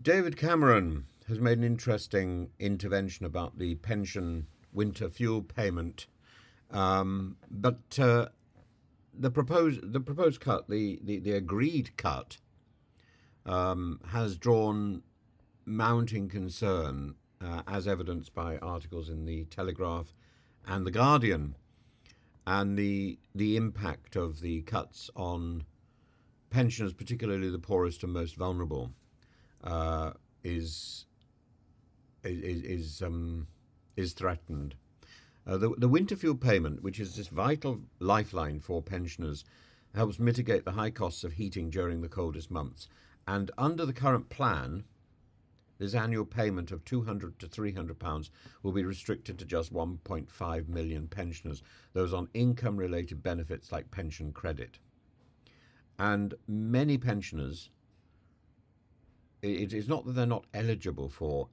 David Cameron has made an interesting intervention about the pension winter fuel payment, but the proposed cut, the agreed cut, has drawn mounting concern, as evidenced by articles in the Telegraph and the Guardian, and the impact of the cuts on pensioners, particularly the poorest and most vulnerable, is threatened. The winter fuel payment, which is this vital lifeline for pensioners, helps mitigate the high costs of heating during the coldest months. And under the current plan, this annual payment of £200 to £300 will be restricted to just 1.5 million pensioners, those on income-related benefits like pension credit. And many pensioners, it is not that they're not eligible for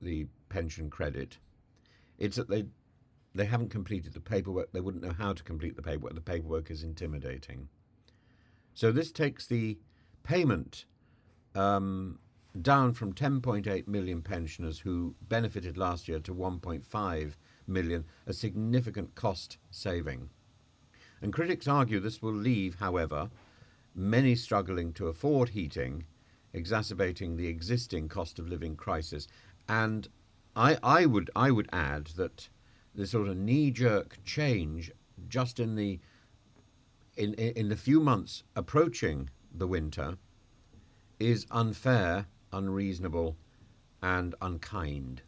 the pension credit, it's that they haven't completed the paperwork. They wouldn't know how to complete the paperwork. The paperwork is intimidating. So this takes the payment down from 10.8 million pensioners who benefited last year to 1.5 million, a significant cost saving. And critics argue this will leave, however, many struggling to afford heating, exacerbating the existing cost of living crisis. And I would add that this sort of knee-jerk change just in the few months approaching the winter is unfair, unreasonable, and unkind.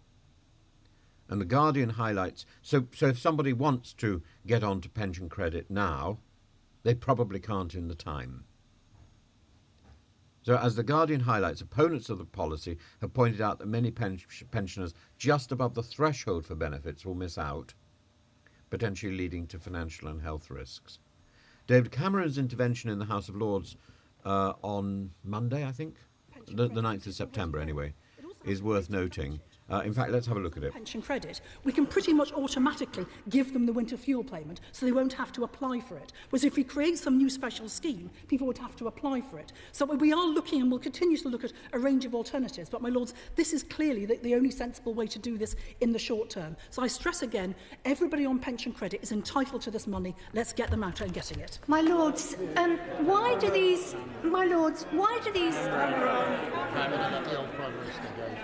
And the Guardian highlights, so if somebody wants to get onto pension credit now, they probably can't in the time. So as the Guardian highlights, opponents of the policy have pointed out that many pensioners just above the threshold for benefits will miss out, potentially leading to financial and health risks. David Cameron's intervention in the House of Lords on Monday, I think, the 9th of September anyway, is worth noting. In fact, let's have a look at it. Pension credit, we can pretty much automatically give them the winter fuel payment so they won't have to apply for it. Whereas if we create some new special scheme, people would have to apply for it. So we are looking and will continue to look at a range of alternatives. But, my Lords, this is clearly the only sensible way to do this in the short term. So I stress again, everybody on pension credit is entitled to this money. Let's get them out and getting it. My Lords, why do these...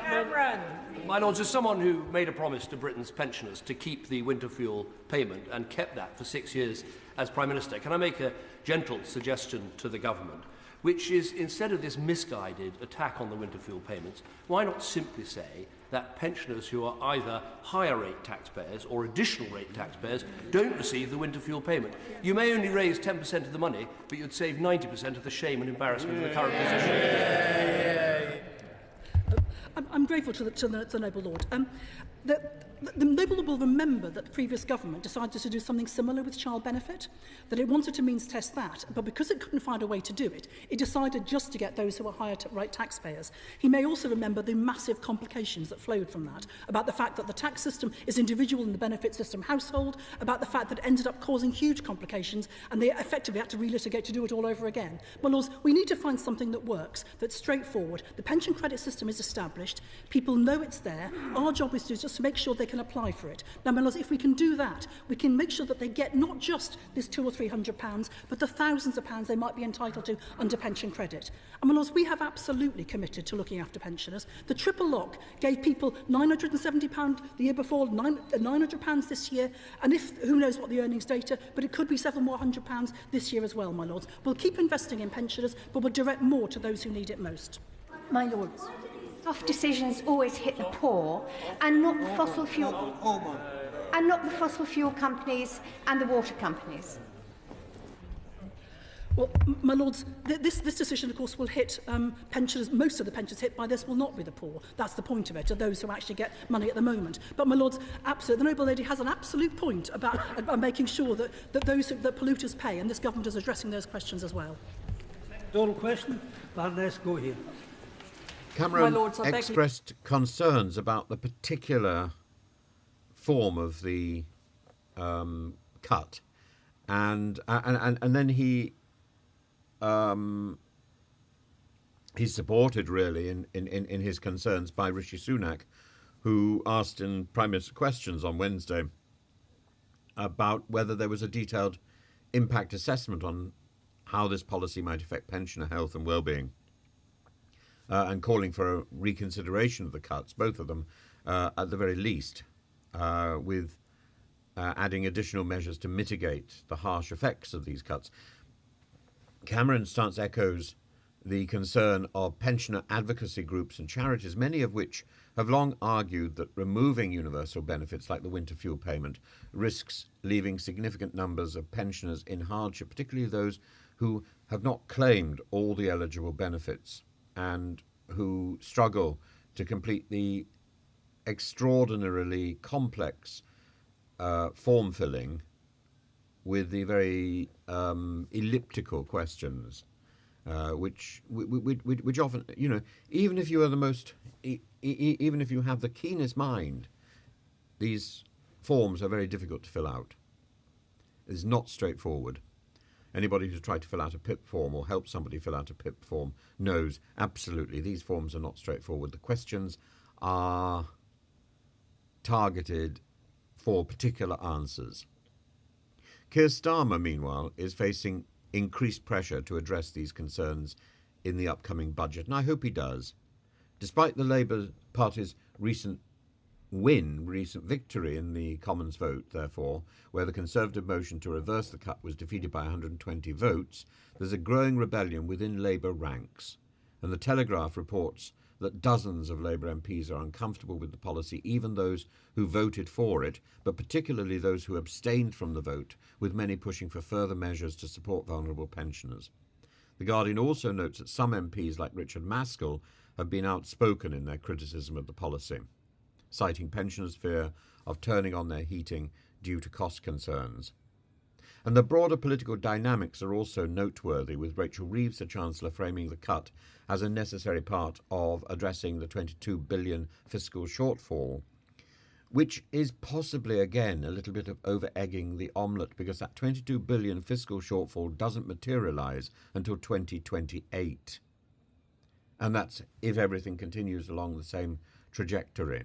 Cameron! My Lords, as someone who made a promise to Britain's pensioners to keep the winter fuel payment and kept that for 6 years as Prime Minister, can I make a gentle suggestion to the government, which is, instead of this misguided attack on the winter fuel payments, why not simply say that pensioners who are either higher rate taxpayers or additional rate taxpayers don't receive the winter fuel payment? You may only raise 10% of the money, but you'd save 90% of the shame and embarrassment of the current position. I'm grateful to the noble lord. The noble lord will remember that the previous government decided to do something similar with child benefit, that it wanted to means test that, but because it couldn't find a way to do it, it decided just to get those who were higher rate taxpayers. He may also remember the massive complications that flowed from that, about the fact that the tax system is individual in the benefit system household, about the fact that it ended up causing huge complications, and they effectively had to relitigate to do it all over again. My Lords, we need to find something that works, that's straightforward. The pension credit system is established, people know it's there, our job is to just make sure they can apply for it. Now, my Lords, if we can do that, we can make sure that they get not just this £200 or £300, but the thousands of pounds they might be entitled to under pension credit. And, my Lords, we have absolutely committed to looking after pensioners. The triple lock gave people £970 the year before, £900 this year, and who knows what the earnings data, but it could be several more £100 this year as well, my Lords. We'll keep investing in pensioners, but we'll direct more to those who need it most. My Lords, tough decisions always hit the poor and not the fossil fuel companies and the water companies. Well, my Lords, this decision, of course, will hit pensioners. Most of the pensions hit by this will not be the poor. That's the point of it, are those who actually get money at the moment. But, my Lords, absolutely, the noble lady has an absolute point about making sure that that polluters pay, and this government is addressing those questions as well. Donal question, Baroness, go here. Cameron expressed concerns about the particular form of the cut, and then he he's supported really in his concerns by Rishi Sunak, who asked in Prime Minister Questions on Wednesday about whether there was a detailed impact assessment on how this policy might affect pensioner health and well-being, and calling for a reconsideration of the cuts, both of them, at the very least, with adding additional measures to mitigate the harsh effects of these cuts. Cameron's stance echoes the concern of pensioner advocacy groups and charities, many of which have long argued that removing universal benefits like the winter fuel payment risks leaving significant numbers of pensioners in hardship, particularly those who have not claimed all the eligible benefits and who struggle to complete the extraordinarily complex form filling with the very elliptical questions, which often, even if you are the most, even if you have the keenest mind, these forms are very difficult to fill out. It's not straightforward. Anybody who's tried to fill out a PIP form or help somebody fill out a PIP form knows absolutely these forms are not straightforward. The questions are targeted for particular answers. Keir Starmer, meanwhile, is facing increased pressure to address these concerns in the upcoming budget, and I hope he does. Despite the Labour Party's recent victory in the Commons vote, therefore, where the Conservative motion to reverse the cut was defeated by 120 votes, there's a growing rebellion within Labour ranks, and the Telegraph reports that dozens of Labour MPs are uncomfortable with the policy, even those who voted for it, but particularly those who abstained from the vote, with many pushing for further measures to support vulnerable pensioners. The Guardian also notes that some MPs, like Richard Maskell, have been outspoken in their criticism of the policy, citing pensioners' fear of turning on their heating due to cost concerns. And the broader political dynamics are also noteworthy, with Rachel Reeves, the Chancellor, framing the cut as a necessary part of addressing the £22 billion fiscal shortfall, which is possibly, again, a little bit of over-egging the omelette, because that £22 billion fiscal shortfall doesn't materialise until 2028. And that's if everything continues along the same trajectory.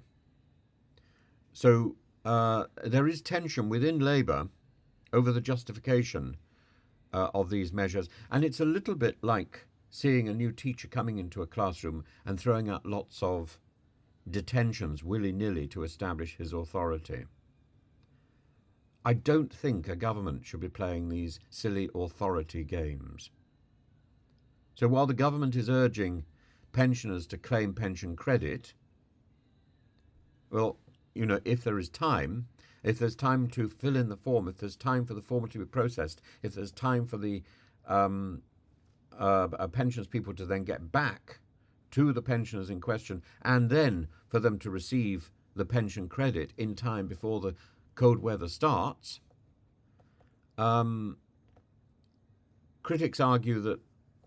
So there is tension within Labour over the justification of these measures. And it's a little bit like seeing a new teacher coming into a classroom and throwing out lots of detentions willy-nilly to establish his authority. I don't think a government should be playing these silly authority games. So while the government is urging pensioners to claim pension credit, well, if there is time, if there's time to fill in the form, if there's time for the form to be processed, if there's time for the pensions people to then get back to the pensioners in question, and then for them to receive the pension credit in time before the cold weather starts, critics argue that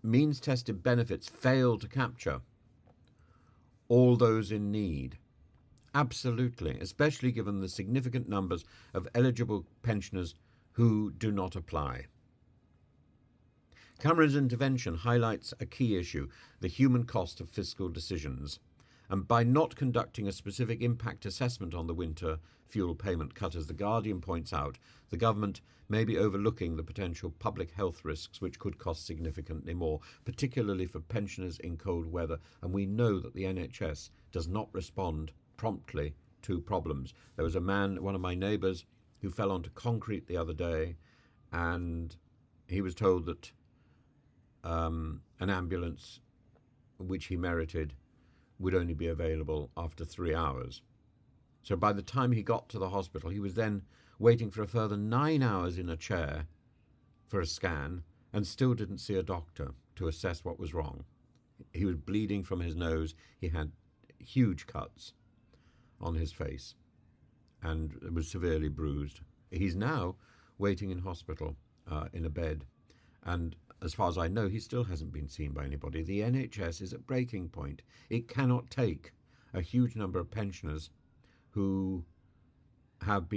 means-tested benefits fail to capture all those in need. Absolutely, especially given the significant numbers of eligible pensioners who do not apply. Cameron's intervention highlights a key issue, the human cost of fiscal decisions, and by not conducting a specific impact assessment on the winter fuel payment cut, as The Guardian points out, the government may be overlooking the potential public health risks which could cost significantly more, particularly for pensioners in cold weather, and we know that the NHS does not respond promptly to problems. There was a man, one of my neighbours, who fell onto concrete the other day, and he was told that an ambulance, which he merited, would only be available after 3 hours. So by the time he got to the hospital, he was then waiting for a further 9 hours in a chair for a scan, and still didn't see a doctor to assess what was wrong. He was bleeding from his nose. He had huge cuts on his face and was severely bruised. He's now waiting in hospital in a bed, and as far as I know, he still hasn't been seen by anybody. The NHS is at breaking point. It cannot take a huge number of pensioners who have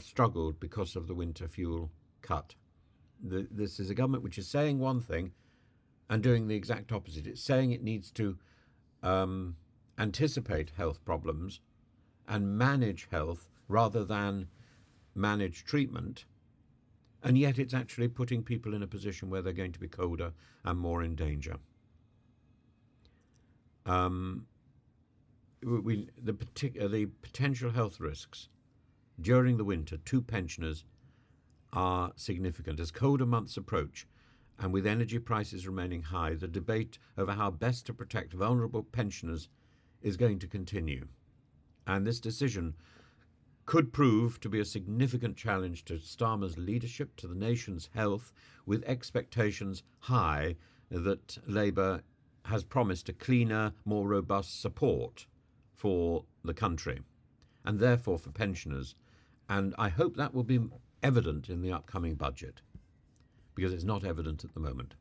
struggled because of the winter fuel cut. This is a government which is saying one thing and doing the exact opposite. It's saying it needs to anticipate health problems and manage health rather than manage treatment, and yet it's actually putting people in a position where they're going to be colder and more in danger. The potential health risks during the winter to pensioners are significant. As colder months approach, and with energy prices remaining high, the debate over how best to protect vulnerable pensioners is going to continue. And this decision could prove to be a significant challenge to Starmer's leadership, to the nation's health, with expectations high that Labour has promised a cleaner, more robust support for the country, and therefore for pensioners. And I hope that will be evident in the upcoming budget, because it's not evident at the moment.